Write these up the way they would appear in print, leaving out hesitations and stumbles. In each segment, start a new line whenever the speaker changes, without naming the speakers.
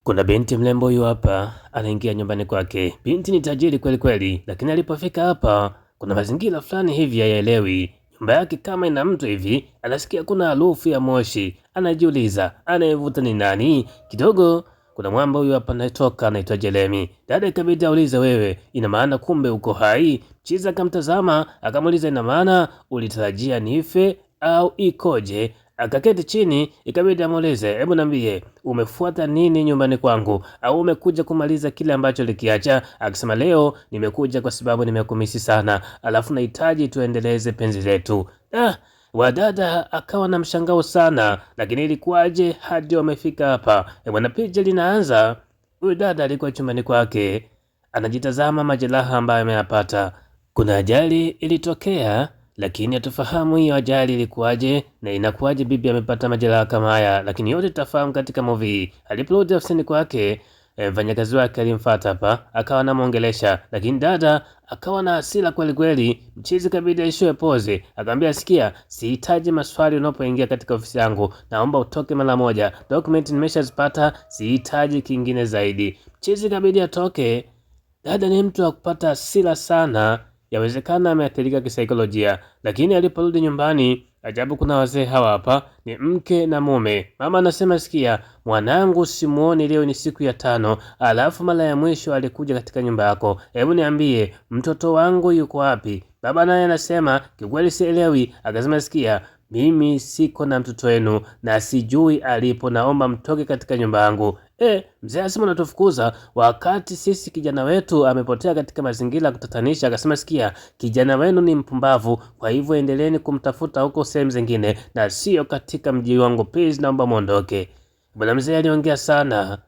Kuna binti mrembo huyu hapa anaingia nyumbani kwake. Binti ni tajiri kweli kweli, lakini alipofika hapa kuna mazingira fulani hivi hayaelewi. Nyumba yake kama ina mtu hivi, anasikia kuna harufu ya moshi, anajiuliza anayevuta ni nani? Kidogo kuna mwamba huyu hapa anatoka, anaitwa Jeremy. Dada ikabidi aulize, wewe ina maana kumbe uko hai? Chiza akamtazama akamuuliza, ina maana ulitarajia nife au ikoje? Akaketi chini, ikabidi amuulize, hebu niambie umefuata nini nyumbani kwangu, au umekuja kumaliza kile ambacho likiacha? Akisema, leo nimekuja kwa sababu nimekumisi sana, alafu nahitaji tuendeleze penzi letu. Wadada akawa na mshangao sana, lakini ilikuwaje hadi wamefika hapa? Bwana, picha linaanza. Huyu dada alikuwa chumbani kwake anajitazama majeraha ambayo ameyapata. Kuna ajali ilitokea, lakini hatufahamu hiyo ajali ilikuwaje na inakuwaje bibi amepata majeraha kama haya, lakini yote tutafahamu katika movie. Aliporudi ofisini kwake, mfanyakazi wake alimfuata hapa akawa anamuongelesha, lakini dada akawa na hasira kweli kweli. Mchizi kabidi aishiwe pose, akamwambia, sikia, sihitaji maswali unapoingia katika ofisi yangu, naomba utoke mara moja, document nimeshazipata, sihitaji kingine zaidi. Mchizi kabidi atoke. Dada ni mtu wa kupata hasira sana, yawezekana ameathirika kisaikolojia, lakini aliporudi nyumbani, ajabu, kuna wazee hawa hapa ni mke na mume. Mama anasema, sikia mwanangu, simuoni leo ni siku ya 5, alafu mara ya mwisho alikuja katika nyumba yako, hebu niambie mtoto wangu yuko wapi? Baba naye anasema, kikweli sielewi. Akasema, sikia, mimi siko na mtoto wenu na sijui alipo, naomba mtoke katika nyumba yangu. Mzee asema, unatufukuza wakati sisi kijana wetu amepotea katika mazingira kutatanisha. Akasema, sikia, kijana wenu ni mpumbavu, kwa hivyo endeleeni kumtafuta huko sehemu zingine na sio katika mji wangu, please naomba muondoke. Bwana mzee aliongea sana,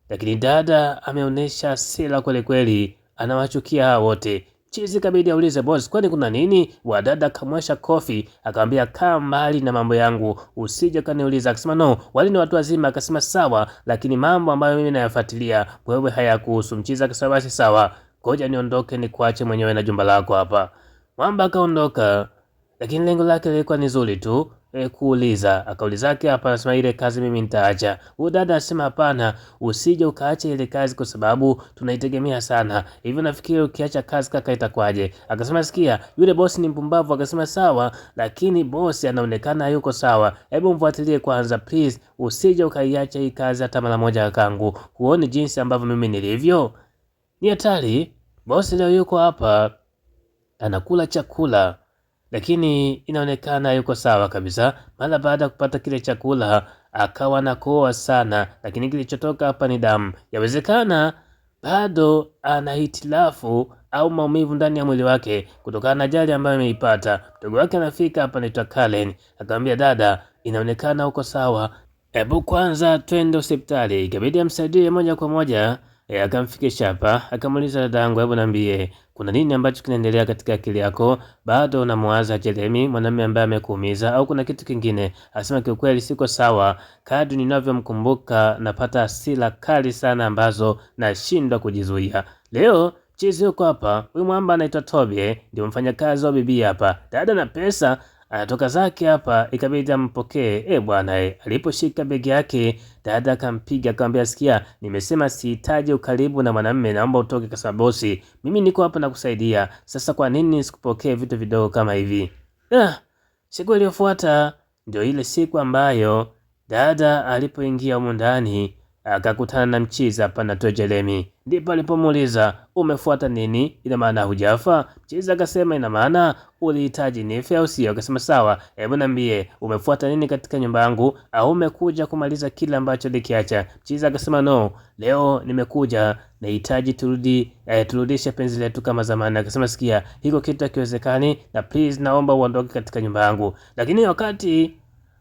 lakini dada ameonyesha hasira kweli kweli, anawachukia hao wote. Chizi kabidi aulize, boss, kwani kuna nini? Wadada kamwesha kofi, akamwambia, kaa mbali na mambo yangu, usije kaniuliza. Akasema, no, wali ni watu wazima. Akasema, sawa, lakini mambo ambayo mimi nayafuatilia wewe hayakuhusu. Mchizi akasema, basi sawa, ngoja niondoke nikuache mwenyewe na jumba lako hapa. Mwamba akaondoka, lakini lengo lake lilikuwa ni zuri tu, kuuliza. Akaulizake hapa, anasema, ile kazi mimi nitaacha. Huyu dada anasema, hapana, usije ukaacha ile kazi kwa sababu tunaitegemea sana. Hivyo nafikiri ukiacha kazi kaka itakwaje? Akasema, sikia, yule bosi ni mpumbavu. Akasema, sawa, lakini bosi anaonekana hayuko sawa, hebu mfuatilie kwanza please, usije ukaiacha hii kazi hata mara moja kakangu. Huoni jinsi ambavyo mimi nilivyo? Ni hatari. Bosi leo yuko hapa anakula chakula, lakini inaonekana yuko sawa kabisa. Mara baada ya kupata kile chakula akawa nakoa sana, lakini kilichotoka hapa ni damu. Yawezekana bado ana hitilafu au maumivu ndani ya mwili wake kutokana na ajali ambayo ameipata. Mdogo wake anafika hapa, anaitwa Karen, akamwambia, dada, inaonekana uko sawa, hebu kwanza twende hospitali. Ikabidi amsaidie moja kwa moja. Akamfikisha hapa, akamuuliza, dada yangu, hebu niambie kuna nini ambacho kinaendelea katika akili yako? Bado unamwaza Jeremy, mwanamume ambaye amekuumiza, au kuna kitu kingine? Asema, kiukweli siko sawa, kadri ninavyomkumbuka napata hasira kali sana ambazo nashindwa kujizuia. Leo chizi yuko hapa, huyu mwamba anaitwa Toby, ndio mfanyakazi wa bibi hapa. Dada na pesa anatoka zake hapa, ikabidi ampokee. Bwana, aliposhika begi yake dada akampiga, akamwambia, sikia, nimesema sihitaji ukaribu na mwanamume, naomba utoke. Kasa bosi, mimi niko hapa na kusaidia, sasa kwa nini nisikupokee vitu vidogo kama hivi? Siku iliyofuata ndio ile siku ambayo dada alipoingia humo ndani akakutana na mchizi hapa na Jeremy. Ndipo alipomuuliza, umefuata nini? Ina maana hujafa? Mchizi akasema, ina maana ulihitaji nife au sio? Akasema, sawa, hebu niambie umefuata nini katika nyumba yangu, au umekuja kumaliza kile ambacho nikiacha? Mchizi akasema, no, leo nimekuja nahitaji turudishe penzi letu kama zamani. Akasema, sikia, hiko kitu hakiwezekani na please naomba uondoke katika nyumba yangu. Lakini wakati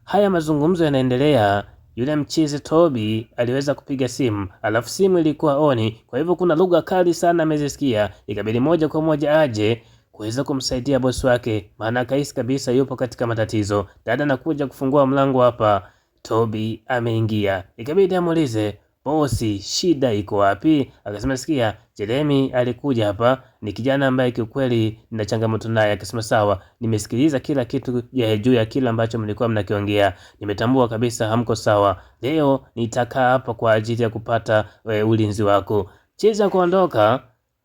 haya mazungumzo yanaendelea, yule mchizi Toby aliweza kupiga simu, alafu simu ilikuwa oni, kwa hivyo kuna lugha kali sana amezisikia. Ikabidi moja kwa moja aje kuweza kumsaidia bosi wake, maana akahisi kabisa yupo katika matatizo. Dada anakuja kufungua mlango hapa, Toby ameingia. Ikabidi amuulize, bosi, shida iko wapi? Akasema sikia, Jeremy alikuja hapa, ni kijana ambaye kiukweli nina changamoto naye. Akasema sawa, nimesikiliza kila kitu juu ya kila ambacho mlikuwa mnakiongea, nimetambua kabisa hamko sawa. Leo nitakaa hapa kwa ajili ya kupata ulinzi wako. Chiza kuondoka,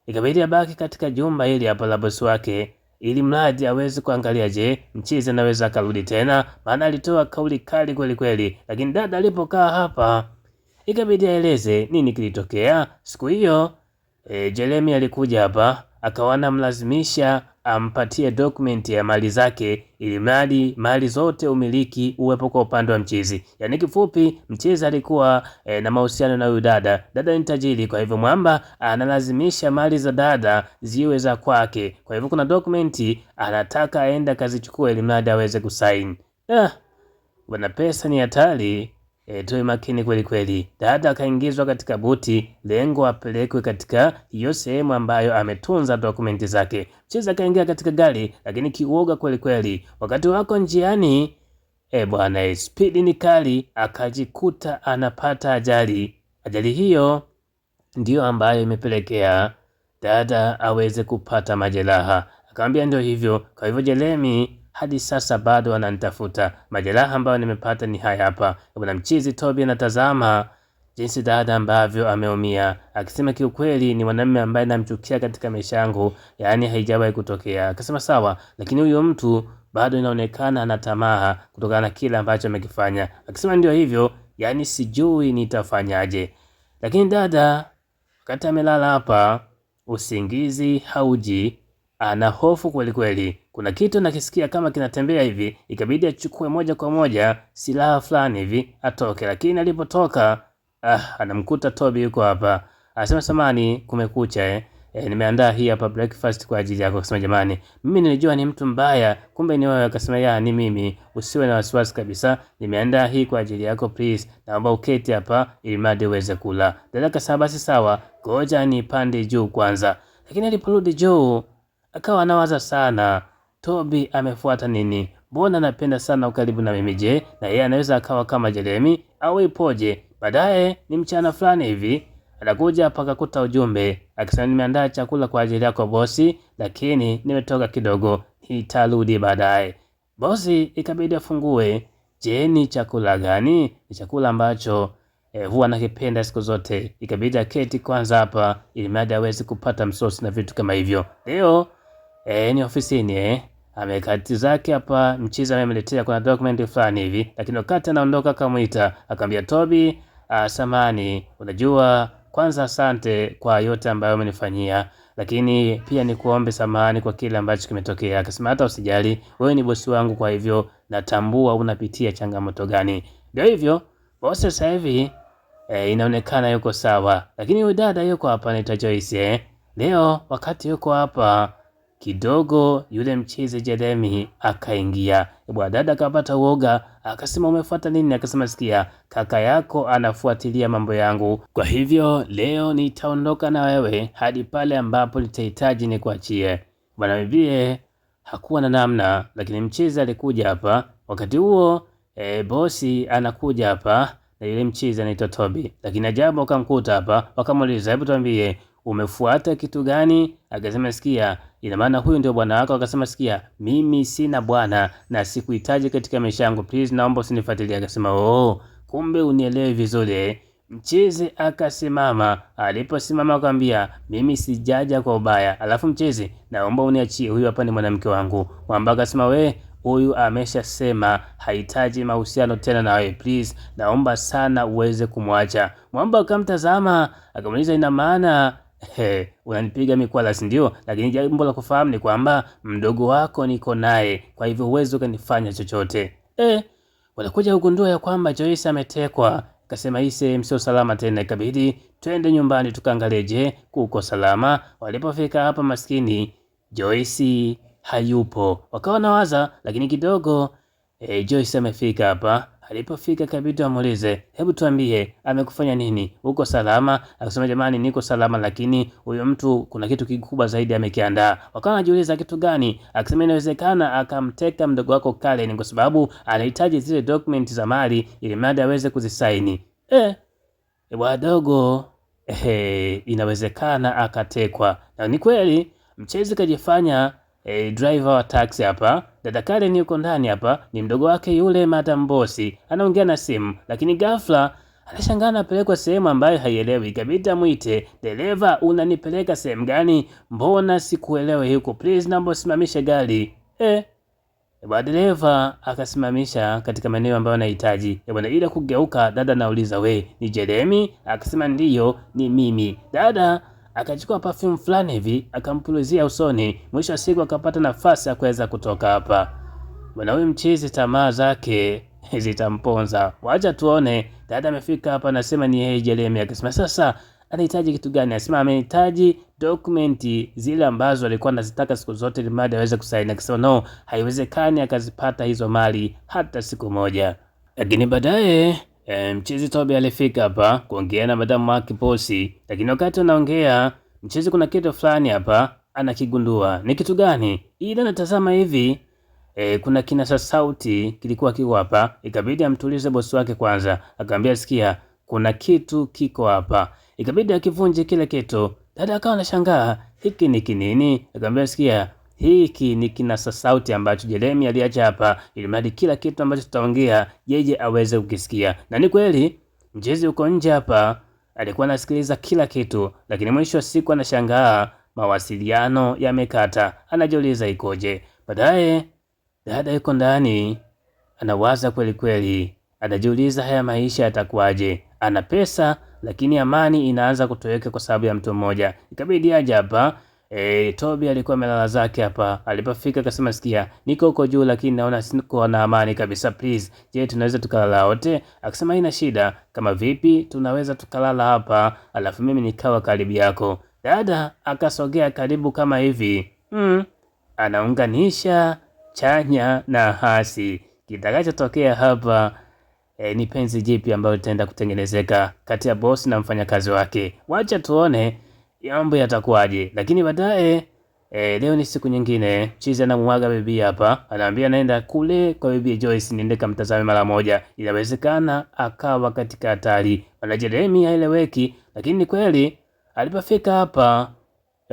ikabidi abaki katika jumba hili hapa la bosi wake, ili mradi aweze kuangalia, je, Mchizi anaweza akarudi tena, maana alitoa kauli kali kweli kweli. Lakini dada alipokaa hapa, ikabidi aeleze nini kilitokea siku hiyo. Jeremy alikuja hapa akawa anamlazimisha ampatie dokumenti ya mali zake, ili mali zote umiliki uwepo kwa upande wa Mchizi. Yaani kifupi, Mchizi alikuwa na mahusiano na huyu dada. Dada ni tajiri, kwa hivyo mwamba analazimisha mali za dada ziwe za kwake. Kwa hivyo kuna dokumenti anataka aende akazichukue ili mradi aweze kusaini. Bwana, pesa ni hatari. Tuwe makini kweli kweli. Dada akaingizwa katika buti, lengo apelekwe katika hiyo sehemu ambayo ametunza dokumenti zake. Mchizi akaingia katika gari, lakini kiuoga kweli kweli. Wakati wako njiani, bwana, spidi ni kali, akajikuta anapata ajali. Ajali hiyo ndiyo ambayo imepelekea dada aweze kupata majeraha. Akamwambia ndio hivyo. Kwa hivyo Jeremy hadi sasa bado ananitafuta. Majeraha ambayo nimepata ni haya hapa. Bwana Mchizi Toby anatazama jinsi dada ambavyo ameumia, akisema kiukweli ni mwanamume ambaye namchukia katika maisha yangu, yaani haijawahi kutokea. Akasema sawa, lakini huyo mtu bado inaonekana ana tamaa kutokana na kile ambacho amekifanya. Akisema ndio hivyo, yaani sijui nitafanyaje. Lakini dada wakati amelala hapa, usingizi hauji, ana hofu kweli kweli. Kuna kitu nakisikia kama kinatembea hivi, ikabidi achukue moja kwa moja silaha fulani hivi atoke. Lakini alipotoka anamkuta Toby yuko hapa. Anasema samani, kumekucha nimeandaa hii hapa breakfast kwa ajili yako. Akasema jamani, mimi nilijua ni mtu mbaya, kumbe ni wewe. Akasema ya, ni mimi, usiwe na wasiwasi kabisa, nimeandaa hii kwa ajili yako, please naomba uketi hapa ili mradi uweze kula. Dada akasema basi sawa, ngoja nipande juu kwanza. Lakini aliporudi juu akawa anawaza sana, Toby amefuata nini? Mbona anapenda sana ukaribu na mimi? Je, na yeye anaweza akawa kama Jeremy au ipoje? Baadaye ni mchana fulani hivi anakuja pakakuta ujumbe akisema, nimeandaa chakula kwa ajili yako bosi, lakini nimetoka kidogo, nitarudi baadaye. Bosi ikabidi afungue. Je, ni chakula gani? Ni chakula ambacho huwa nakipenda siku zote. Ikabidi aketi kwanza hapa ili mradi aweze kupata msosi na vitu kama hivyo. Leo ni ofisini amekati zake hapa. Mchizi amemletea kuna document fulani hivi, lakini wakati anaondoka akamwita akamwambia Toby, samani, unajua kwanza asante kwa yote ambayo umenifanyia, lakini pia ni kuombe samani kwa kile ambacho kimetokea. Akasema hata usijali, wewe ni bosi wangu, kwa hivyo natambua unapitia changamoto gani. Ndio hivyo bosi sasa hivi inaonekana yuko sawa, lakini huyu dada yuko hapa anaitwa Joyce. Leo wakati yuko hapa kidogo yule Mchizi Jeremy akaingia. Bwana dada akapata uoga, akasema umefuata nini? Akasema sikia, kaka yako anafuatilia mambo yangu, kwa hivyo leo nitaondoka na wewe hadi pale ambapo nitahitaji nikuachie. Bwana bibie hakuwa na namna, lakini Mchizi alikuja hapa. Wakati huo bosi anakuja hapa na yule Mchizi anaitwa Toby, lakini ajabu akamkuta hapa, wakamuuliza hebu tuambie umefuata kitu gani? Akasema sikia, ina maana huyu ndio bwana wako? Akasema sikia, mimi sina bwana na sikuhitaji katika maisha yangu, please naomba usinifuatilie. Akasema kumbe unielewe vizuri. Mchizi akasimama, aliposimama akamwambia mimi sijaja kwa ubaya, alafu Mchizi naomba uniachie, huyu hapa ni mwanamke wangu. Mwamba akasema huyu ameshasema hahitaji mahusiano tena na wewe, please naomba sana uweze kumwacha. Mwamba akamtazama akamuuliza ina maana unanipiga mikwala si ndio? Lakini jambo la kufahamu ni kwamba mdogo wako niko naye, kwa hivyo uwezo kanifanya chochote. Wanakuja kugundua ya kwamba Joyce ametekwa. Akasema hii sehemu sio salama tena, ikabidi twende nyumbani tukaangalie, je kuko salama. Walipofika hapa maskini Joyce hayupo, wakawa nawaza, lakini kidogo Joyce amefika hapa. Alipofika kabidi amuulize, hebu tuambie amekufanya nini, uko salama? Akasema jamani, niko salama, lakini huyo mtu kuna kitu kikubwa zaidi amekiandaa. Wakawa wanajiuliza kitu gani? Akasema inawezekana akamteka mdogo wako Karen kwa sababu anahitaji zile document za mali ili mradi aweze kuzisaini. wadogo inawezekana akatekwa. Na ni kweli mchezi kajifanya driver wa taxi hapa. Dada Karen yuko ndani hapa, ni mdogo wake yule Madam Bosi, anaongea na simu, lakini ghafla anashangaa anapelekwa sehemu ambayo haielewi. Ikabidi amwite, dereva, unanipeleka sehemu gani? Mbona sikuelewe huko, please naomba usimamishe gari. Dereva akasimamisha katika maeneo ambayo anahitaji. Bwana, ile kugeuka, dada nauliza, we ni Jeremy? Akasema ndiyo, ni mimi. Dada akachukua perfume fulani hivi akampulizia usoni. Mwisho wa siku akapata nafasi ya kuweza kutoka hapa. Bwana, huyu mchizi tamaa zake zitamponza. Wacha tuone. Dada amefika hapa, anasema ni yeye Jeremy. Akasema sasa anahitaji kitu gani? Anasema anahitaji dokumenti zile ambazo alikuwa anazitaka siku zote ili mradi aweze kusaini. Akasema no, haiwezekani akazipata hizo mali hata siku moja. Lakini baadaye mchizi Toby alifika hapa kuongea na Madam wake Bosi, lakini wakati anaongea mchizi kuna kitu fulani hapa anakigundua. Ni kitu gani? Ila anatazama hivi kuna kinasa sauti kilikuwa kiko hapa. Ikabidi amtulize bosi wake kwanza, akamwambia sikia, kuna kitu kiko hapa. Ikabidi akivunje kile kitu. Dada akawa anashangaa, hiki ni kinini? Akamwambia sikia, hiki ni kinasa sauti ambacho Jeremy aliacha hapa ili mradi kila kitu ambacho tutaongea yeye aweze kukisikia. Na ni kweli mjezi uko nje hapa alikuwa anasikiliza kila kitu, lakini mwisho wa siku anashangaa mawasiliano yamekata. Anajiuliza ikoje. Baadaye dada yuko ndani anawaza kweli kweli, anajiuliza haya maisha yatakuwaje? Ana pesa lakini amani inaanza kutoweka kwa sababu ya mtu mmoja. Ikabidi aje hapa. Toby alikuwa amelala zake hapa. Alipofika akasema sikia, niko huko juu lakini naona siko na amani kabisa, please. Je, tunaweza tukalala wote? Akasema haina shida. Kama vipi tunaweza tukalala hapa alafu mimi nikawa karibu yako. Dada akasogea karibu kama hivi. Anaunganisha chanya na hasi. Kitakachotokea hapa ni penzi jipi ambalo litaenda kutengenezeka kati ya bosi na mfanyakazi wake. Wacha tuone mambo yatakuwaje. Lakini baadaye leo ni siku nyingine. Chizi anamuaga bibi hapa, anaambia naenda kule kwa bibi Joyce, niende kamtazame mara moja. Inawezekana akawa katika hatari. Bwana Jeremy haeleweki, lakini ni kweli alipofika hapa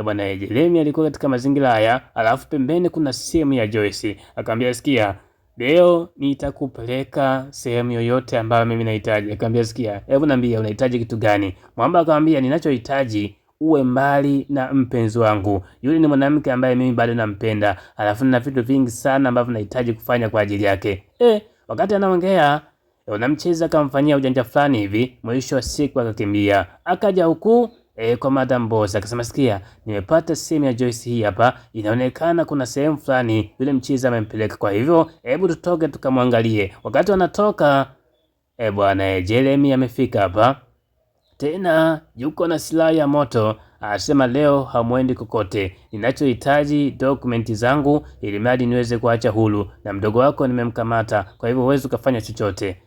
bwana Jeremy alikuwa katika mazingira haya, alafu pembeni kuna simu ya Joyce. Akamwambia sikia, leo nitakupeleka sehemu yoyote ambayo mimi nahitaji. Akamwambia sikia, hebu niambie unahitaji kitu gani? Mwamba akamwambia ninachohitaji uwe mbali na mpenzi wangu. Yule ni mwanamke ambaye mimi bado nampenda. Alafu nina vitu vingi sana ambavyo nahitaji kufanya kwa ajili yake. Wakati anaongea, unamcheza akamfanyia ujanja fulani hivi. Mwisho wa siku akakimbia. Akaja huku kwa Madam Boss akasema sikia, nimepata simu ya Joyce hii hapa. Inaonekana kuna sehemu fulani yule mchiza amempeleka. Kwa hivyo hebu tutoke tukamwangalie. Wakati wanatoka bwana Jeremy amefika hapa. Tena yuko na silaha ya moto. Anasema leo hamwendi kokote. Ninachohitaji dokumenti zangu ili mradi niweze kuacha huru. Na mdogo wako nimemkamata. Kwa hivyo huwezi ukafanya chochote.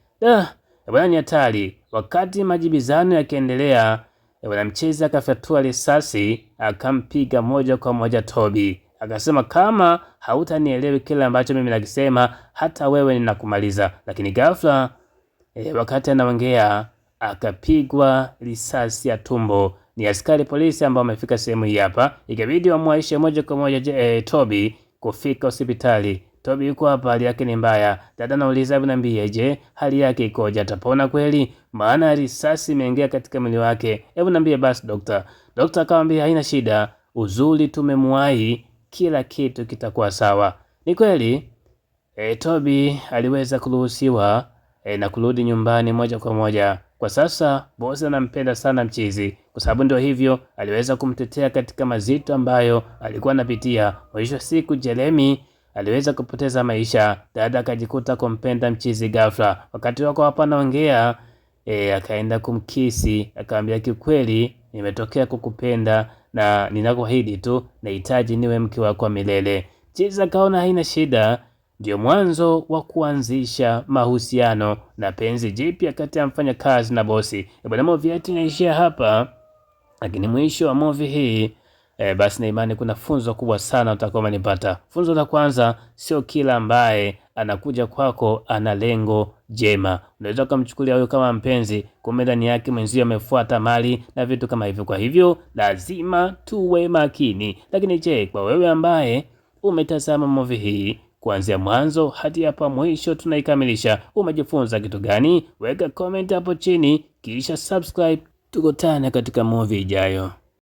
Bwana ni hatari. Wakati majibizano yakiendelea, bwana mcheza akafyatua risasi akampiga moja kwa moja Toby. Akasema kama hautanielewi kile ambacho mimi nakisema, hata wewe ninakumaliza. Lakini ghafla wakati anaongea akapigwa risasi ya tumbo. Ni askari polisi ambao wamefika sehemu hii hapa. Ikabidi wamwaishe moja kwa moja Toby kufika hospitali. Toby yuko hapa, hali yake ni mbaya. Dada nauliza hebu niambie, je, hali yake ikoje? Atapona kweli? Maana risasi imeingia katika mwili wake. Hebu niambie basi dokta. Dokta akamwambia haina shida. Uzuri tumemwahi, kila kitu kitakuwa sawa. Ni kweli Toby aliweza kuruhusiwa na kurudi nyumbani moja kwa moja. Kwa sasa bosi anampenda sana mchizi, kwa sababu ndio hivyo aliweza kumtetea katika mazito ambayo alikuwa anapitia. Mwisho siku Jeremy aliweza kupoteza maisha. Dada akajikuta kumpenda mchizi ghafla. Wakati wako hapa naongea akaenda kumkisi, akamwambia kikweli nimetokea kukupenda na ninakuahidi tu nahitaji niwe mke wako milele. Mchizi akaona haina shida. Ndio mwanzo wa kuanzisha mahusiano na penzi jipya kati ya mfanyakazi na bosi. Bwana, movie yetu inaishia hapa, lakini mwisho wa movie hii basi na imani kuna funzo kubwa sana utakuwa umenipata. Funzo la kwanza, sio kila ambaye anakuja kwako ana lengo jema. Unaweza ukamchukulia huyo kama mpenzi, kumbe ndani yake mwenzio amefuata mali na vitu kama hivyo. Kwa hivyo lazima tuwe makini. Lakini je, kwa wewe ambaye umetazama movie hii kuanzia mwanzo hadi hapa mwisho tunaikamilisha, umejifunza kitu gani? Weka comment hapo chini kisha subscribe. Tukutane katika movie ijayo.